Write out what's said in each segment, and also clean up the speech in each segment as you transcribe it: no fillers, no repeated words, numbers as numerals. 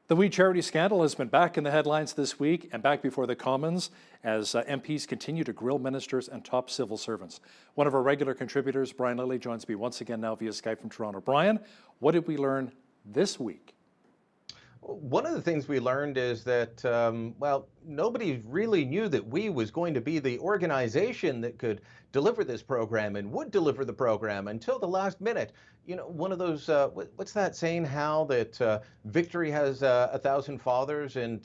The We Charity scandal has been back in the headlines this week and back before the Commons as MPs continue to grill ministers and top civil servants. One of our regular contributors, Brian Lilley, joins me once again now via Skype from Toronto. Brian, what did we learn this week? One of the things we learned is that, well, nobody really knew that we was going to be the organization that could deliver this program and would deliver the program until the last minute. You know, one of those, what's that saying, Hal, that victory has 1,000 fathers and,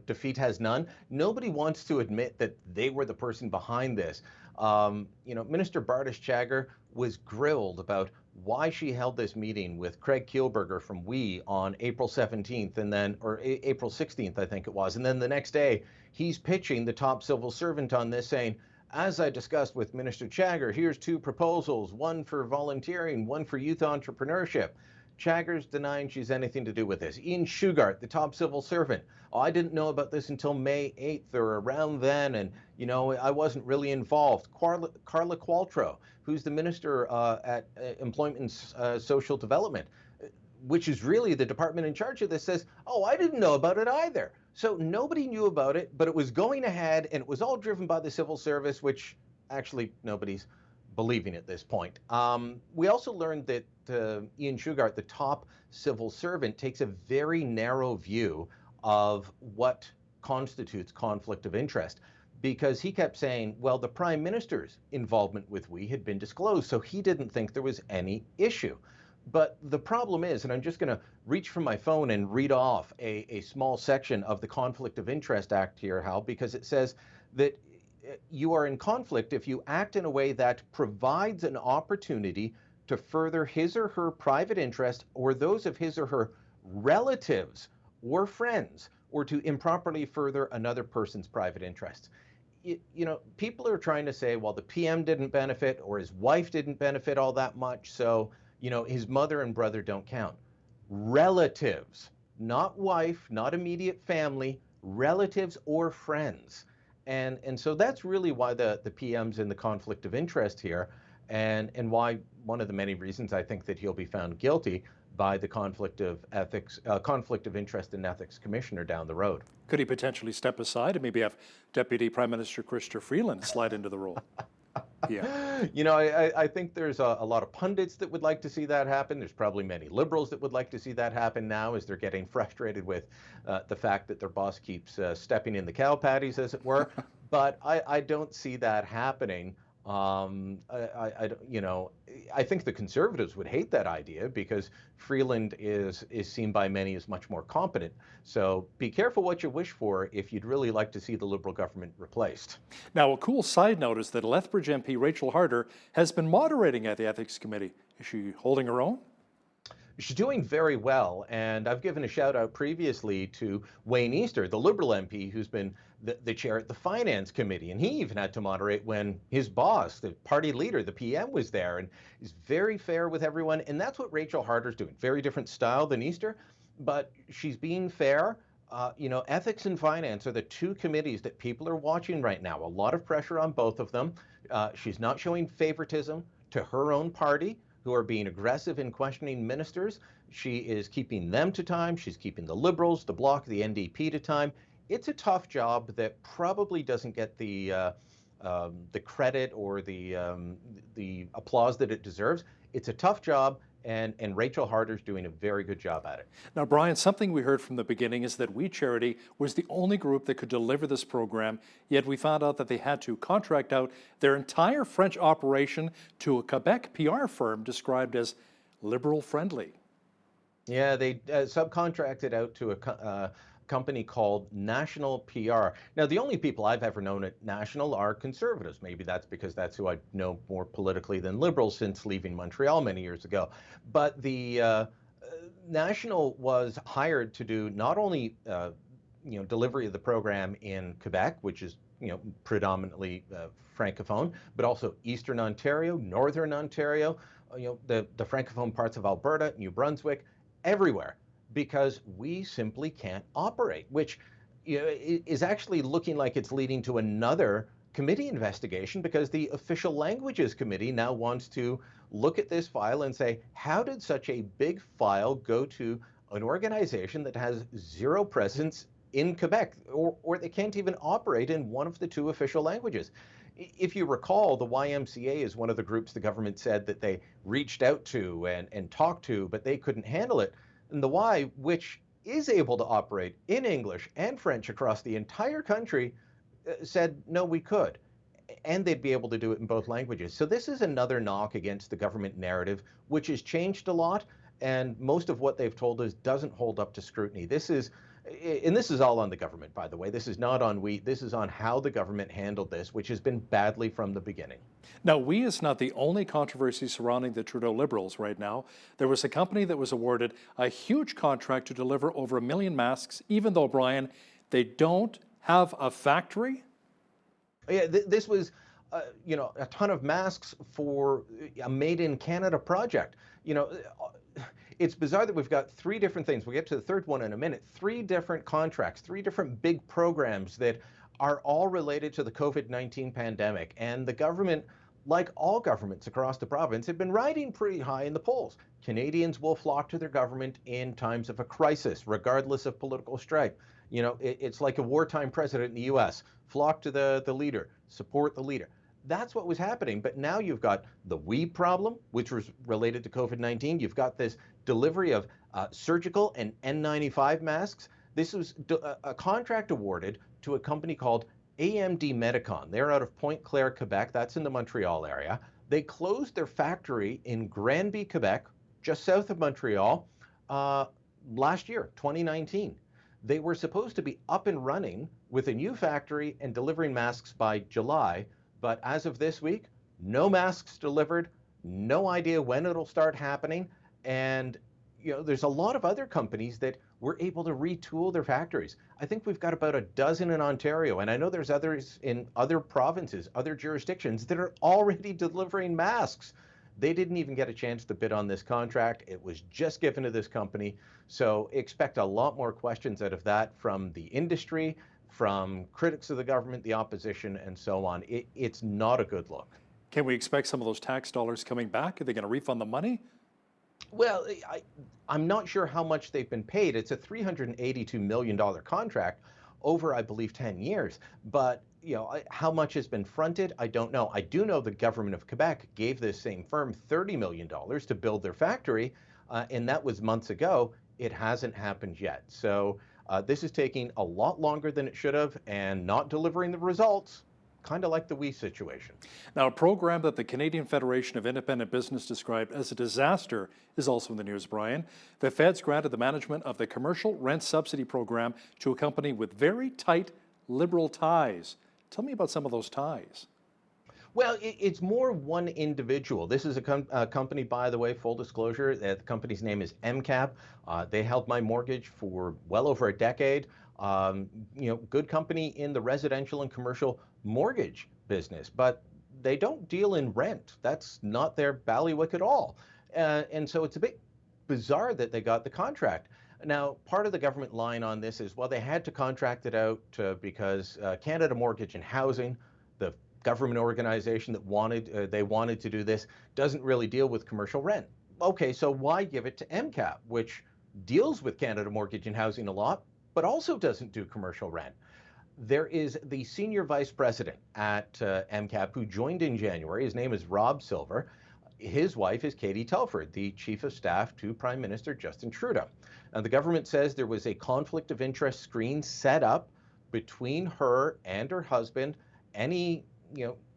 defeat has none? Nobody wants to admit that they were the person behind this. Minister Bardish-Chagger was grilled about why she held this meeting with Craig Kielburger from We on April 17th and then, or April 16th, I think it was. And then the next day, he's pitching the top civil servant on this saying, as I discussed with Minister Chagger, here's two proposals, one for volunteering, one for youth entrepreneurship. Chagger's denying she's anything to do with this. Ian Shugart, the top civil servant. Oh, I didn't know about this until May 8th or around then, and, I wasn't really involved. Carla Qualtrough, who's the minister at Employment and Social Development, which is really the department in charge of this, says, oh, I didn't know about it either. So nobody knew about it, but it was going ahead, and it was all driven by the civil service, which actually nobody's believing at this point. We also learned that Ian Shugart, the top civil servant, takes a very narrow view of what constitutes conflict of interest, because he kept saying, well, the Prime Minister's involvement with We had been disclosed, so he didn't think there was any issue. But the problem is, and I'm just going to reach for my phone and read off a small section of the Conflict of Interest Act here, Hal, because it says that you are in conflict if you act in a way that provides an opportunity to further his or her private interest or those of his or her relatives or friends, or to improperly further another person's private interests. People are trying to say, well, the PM didn't benefit or his wife didn't benefit all that much, so, his mother and brother don't count. Relatives, not wife, not immediate family, relatives or friends. And so that's really why the PM's in the conflict of interest here, and why one of the many reasons I think that he'll be found guilty by the conflict of interest and ethics commissioner down the road. Could he potentially step aside and maybe have Deputy Prime Minister Chrystia Freeland slide into the role? Yeah. I think there's a lot of pundits that would like to see that happen. There's probably many liberals that would like to see that happen now, as they're getting frustrated with the fact that their boss keeps stepping in the cow patties, as it were. But I don't see that happening. I think the Conservatives would hate that idea, because Freeland is seen by many as much more competent. So be careful what you wish for if you'd really like to see the Liberal government replaced. Now, a cool side note is that Lethbridge MP Rachel Harder has been moderating at the Ethics Committee. Is she holding her own? She's doing very well, and I've given a shout out previously to Wayne Easter, the Liberal MP, who's been the chair at the Finance Committee, and he even had to moderate when his boss, the party leader, the PM, was there, and is very fair with everyone, and that's what Rachel Harder's doing. Very different style than Easter, but she's being fair. Ethics and finance are the two committees that people are watching right now. A lot of pressure on both of them. She's not showing favoritism to her own party, who are being aggressive in questioning ministers. She is keeping them to time. She's keeping the Liberals, the Bloc, the NDP to time. It's a tough job that probably doesn't get the credit or the applause that it deserves. It's a tough job, and Rachel Harder's doing a very good job at it. Now, Brian, something we heard from the beginning is that We Charity was the only group that could deliver this program, yet we found out that they had to contract out their entire French operation to a Quebec PR firm described as liberal-friendly. Yeah, they subcontracted out to a company called National PR. Now, the only people I've ever known at National are Conservatives. Maybe that's because that's who I know more politically than Liberals since leaving Montreal many years ago. But the National was hired to do not only delivery of the program in Quebec, which is predominantly francophone, but also Eastern Ontario, Northern Ontario, the francophone parts of Alberta, New Brunswick, everywhere, because we simply can't operate, which is actually looking like it's leading to another committee investigation, because the Official Languages Committee now wants to look at this file and say, how did such a big file go to an organization that has zero presence in Quebec, or they can't even operate in one of the two official languages. If you recall, the YMCA is one of the groups the government said that they reached out to and talked to, but they couldn't handle it. And the Y, which is able to operate in English and French across the entire country, said, no, we could. And they'd be able to do it in both languages. So this is another knock against the government narrative, which has changed a lot. And most of what they've told us doesn't hold up to scrutiny. This is all on the government, by the way. This is not on we. This is on how the government handled this, which has been badly from the beginning. Now, we is not the only controversy surrounding the Trudeau Liberals right now. There was a company that was awarded a huge contract to deliver over 1 million masks, even though, Brian, they don't have a factory. Yeah, this was, a ton of masks for a Made in Canada project. It's bizarre that we've got three different things. We'll get to the third one in a minute. Three different contracts, three different big programs that are all related to the COVID-19 pandemic. And the government, like all governments across the province, have been riding pretty high in the polls. Canadians will flock to their government in times of a crisis, regardless of political stripe. It's like a wartime president in the U.S. Flock to the leader, support the leader. That's what was happening. But now you've got the we problem, which was related to COVID-19. You've got this delivery of surgical and N95 masks. This was a contract awarded to a company called AMD Medicon. They're out of Pointe Claire, Quebec. That's in the Montreal area. They closed their factory in Granby, Quebec, just south of Montreal, last year, 2019. They were supposed to be up and running with a new factory and delivering masks by July. But as of this week, no masks delivered, no idea when it'll start happening. And there's a lot of other companies that were able to retool their factories. I think we've got about a dozen in Ontario, and I know there's others in other provinces, other jurisdictions that are already delivering masks. They didn't even get a chance to bid on this contract. It was just given to this company. So expect a lot more questions out of that from the industry, from critics of the government, the opposition, and so on. It's not a good look. Can we expect some of those tax dollars coming back? Are they going to refund the money? Well, I'm not sure how much they've been paid. It's a $382 million contract over, I believe, 10 years. But how much has been fronted, I don't know. I do know the government of Quebec gave this same firm $30 million to build their factory, and that was months ago. It hasn't happened yet. So this is taking a lot longer than it should have and not delivering the results, kind of like the we situation. Now, a program that the Canadian Federation of Independent Business described as a disaster is also in the news, Brian. The feds granted the management of the commercial rent subsidy program to a company with very tight liberal ties. Tell me about some of those ties. Well, it's more one individual. This is a company, by the way, full disclosure, the company's name is MCAP. They held my mortgage for well over a decade. Good company in the residential and commercial mortgage business, but they don't deal in rent. That's not their ballywick at all. And so it's a bit bizarre that they got the contract. Now, part of the government line on this is, well, they had to contract it out because Canada Mortgage and Housing, the government organization that wanted to do this, doesn't really deal with commercial rent. Okay, so why give it to MCAP, which deals with Canada Mortgage and Housing a lot, but also doesn't do commercial rent? There is the senior vice president at MCAP who joined in January. His name is Rob Silver. His wife is Katie Telford, the chief of staff to Prime Minister Justin Trudeau. Now, the government says there was a conflict of interest screen set up between her and her husband. Any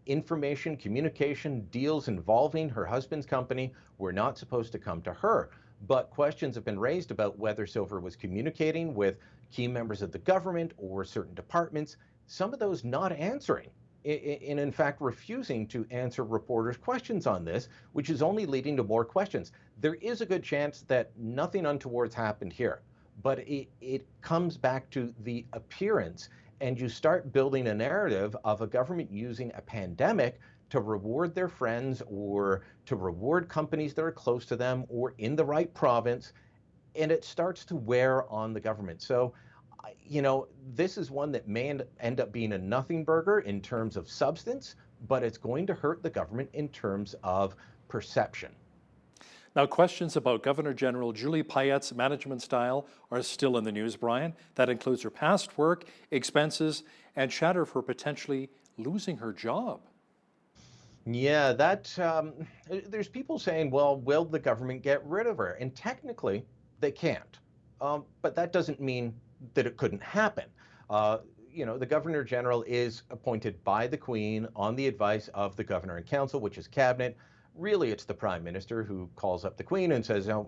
information, communication, deals involving her husband's company were not supposed to come to her. But questions have been raised about whether Silver was communicating with key members of the government or certain departments, some of those not answering, and in fact refusing to answer reporters' questions on this, which is only leading to more questions. There is a good chance that nothing untoward's happened here, but it comes back to the appearance, and you start building a narrative of a government using a pandemic to reward their friends or to reward companies that are close to them or in the right province, and it starts to wear on the government. So, this is one that may end up being a nothing burger in terms of substance, but it's going to hurt the government in terms of perception. Now, questions about Governor General Julie Payette's management style are still in the news, Brian. That includes her past work, expenses, and chatter of her potentially losing her job. Yeah, there's people saying, well, will the government get rid of her? And technically, they can't. But that doesn't mean that it couldn't happen. Uh, the Governor General is appointed by the Queen on the advice of the Governor and Council, which is cabinet. Really, it's the Prime Minister who calls up the Queen and says, oh,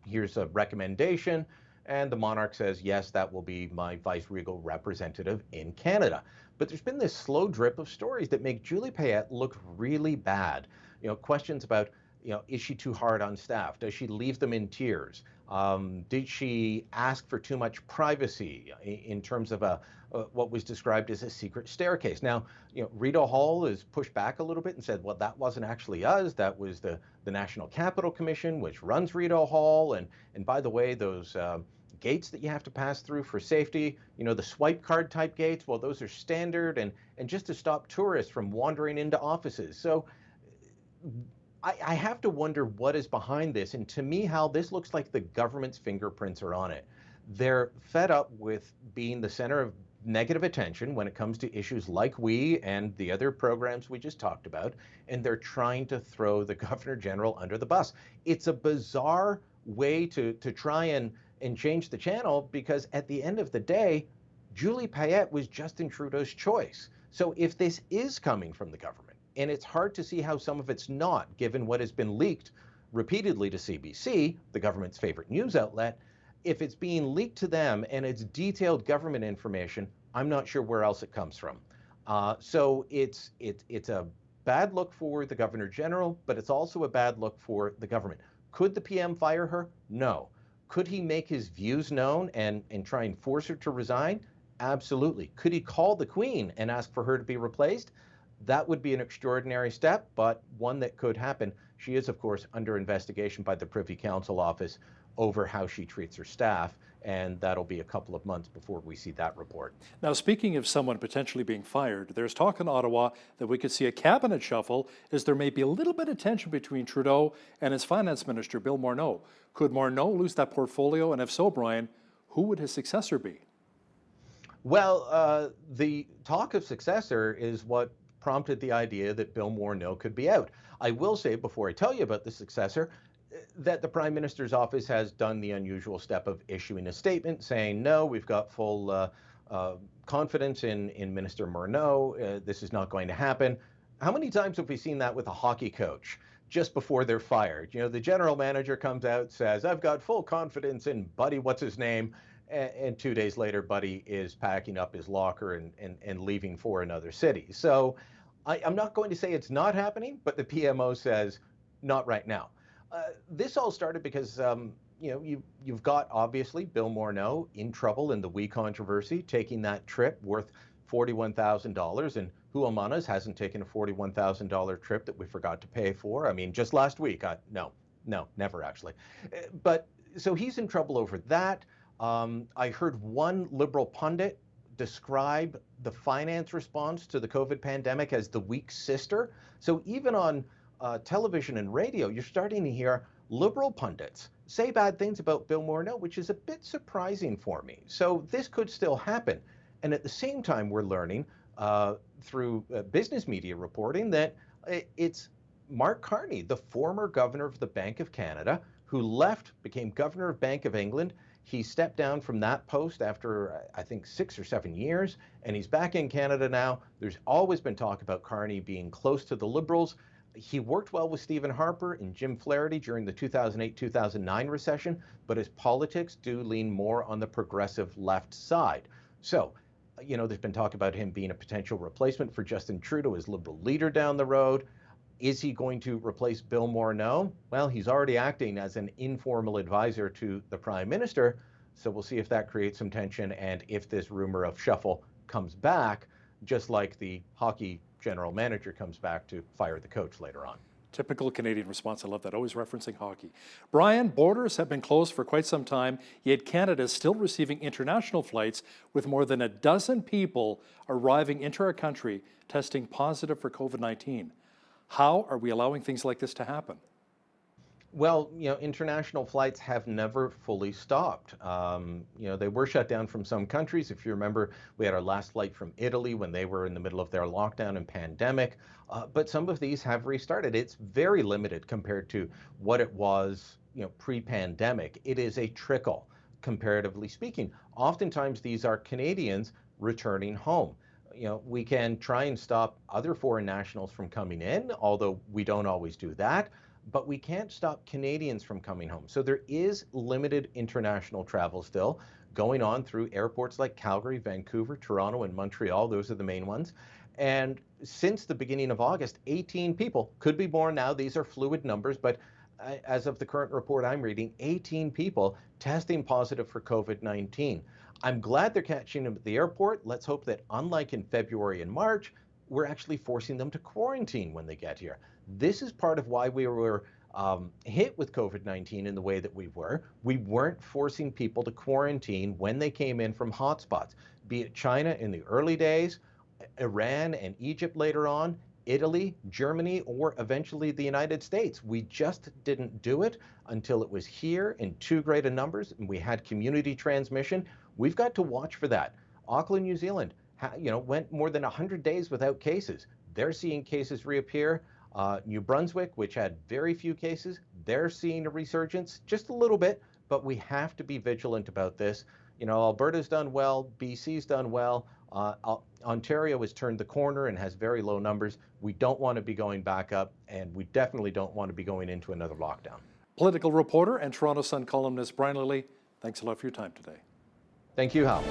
here's a recommendation. And the monarch says, yes, that will be my vice-regal representative in Canada. But there's been this slow drip of stories that make Julie Payette look really bad. Questions about, is she too hard on staff? Does she leave them in tears? Did she ask for too much privacy in terms of what was described as a secret staircase? Now, Rideau Hall has pushed back a little bit and said, well, that wasn't actually us. That was the National Capital Commission, which runs Rideau Hall. And by the way, those gates that you have to pass through for safety, the swipe card type gates, well, those are standard and just to stop tourists from wandering into offices. So I have to wonder what is behind this. And to me, Hal, this looks like the government's fingerprints are on it. They're fed up with being the center of negative attention when it comes to issues like we and the other programs we just talked about, and they're trying to throw the Governor General under the bus. It's a bizarre way to try and change the channel, because at the end of the day, Julie Payette was Justin Trudeau's choice. So if this is coming from the government, and it's hard to see how some of it's not, given what has been leaked repeatedly to CBC, the government's favorite news outlet, if it's being leaked to them and it's detailed government information, I'm not sure where else it comes from. So it's a bad look for the Governor General, but it's also a bad look for the government. Could the PM fire her? No. Could he make his views known and try and force her to resign? Absolutely. Could he call the Queen and ask for her to be replaced? That would be an extraordinary step, but one that could happen. She is, of course, under investigation by the Privy Council office over how she treats her staff, and that'll be a couple of months before we see that report. Now, speaking of someone potentially being fired, there's talk in Ottawa that we could see a cabinet shuffle as there may be a little bit of tension between Trudeau and his finance minister, Bill Morneau. Could Morneau lose that portfolio? And if so, Brian, who would his successor be? Well, the talk of successor is what prompted the idea that Bill Morneau could be out. I will say, before I tell you about the successor, that the Prime Minister's office has done the unusual step of issuing a statement saying, no, we've got full confidence in Minister Morneau. This is not going to happen. How many times have we seen that with a hockey coach just before they're fired? The general manager comes out, says, I've got full confidence in Buddy, what's his name? And 2 days later, Buddy is packing up his locker and leaving for another city. So I'm not going to say it's not happening, but the PMO says not right now. This all started because you've got, obviously, Bill Morneau in trouble in the We controversy, taking that trip worth $41,000. And who among us hasn't taken a $41,000 trip that we forgot to pay for? I mean, just last week. No, never actually. But so he's in trouble over that. I heard one Liberal pundit describe the finance response to the COVID pandemic as the weak sister. So even on television and radio, you're starting to hear Liberal pundits say bad things about Bill Morneau, which is a bit surprising for me. So this could still happen. And at the same time, we're learning through business media reporting that it's Mark Carney, the former governor of the Bank of Canada, who left, became governor of Bank of England. He stepped down from that post after, I think, 6 or 7 years, and he's back in Canada now. There's always been talk about Carney being close to the Liberals. He worked well with Stephen Harper and Jim Flaherty during the 2008-2009 recession, but his politics do lean more on the progressive left side. So, there's been talk about him being a potential replacement for Justin Trudeau as Liberal leader down the road. Is he going to replace Bill Morneau? Well, he's already acting as an informal advisor to the Prime Minister, so we'll see if that creates some tension and if this rumor of shuffle comes back, just like the hockey general manager comes back to fire the coach later on. Typical Canadian response. I love that, always referencing hockey. Brian, borders have been closed for quite some time, yet Canada is still receiving international flights with more than a dozen people arriving into our country testing positive for COVID-19. How are we allowing things like this to happen? Well, international flights have never fully stopped. They were shut down from some countries. If you remember, we had our last flight from Italy when they were in the middle of their lockdown and pandemic. But some of these have restarted. It's very limited compared to what it was, pre-pandemic. It is a trickle, comparatively speaking. Oftentimes, these are Canadians returning home. We can try and stop other foreign nationals from coming in, although we don't always do that, but we can't stop Canadians from coming home. So there is limited international travel still going on through airports like Calgary, Vancouver, Toronto, and Montreal. Those are the main ones. And since the beginning of August, 18 people, could be more now, these are fluid numbers, but as of the current report I'm reading, 18 people testing positive for COVID-19. I'm glad they're catching them at the airport. Let's hope that, unlike in February and March, we're actually forcing them to quarantine when they get here. This is part of why we were hit with COVID-19 in the way that we were. We weren't forcing people to quarantine when they came in from hotspots, be it China in the early days, Iran and Egypt later on, Italy, Germany, or eventually the United States. We just didn't do it until it was here in too great a numbers and we had community transmission. We've got to watch for that. Auckland, New Zealand, went more than 100 days without cases. They're seeing cases reappear. New Brunswick, which had very few cases, they're seeing a resurgence, just a little bit, but we have to be vigilant about this. Alberta's done well, BC's done well. Ontario has turned the corner and has very low numbers. We don't want to be going back up, and we definitely don't want to be going into another lockdown. Political reporter and Toronto Sun columnist Brian Lilley, thanks a lot for your time today. Thank you, Hal.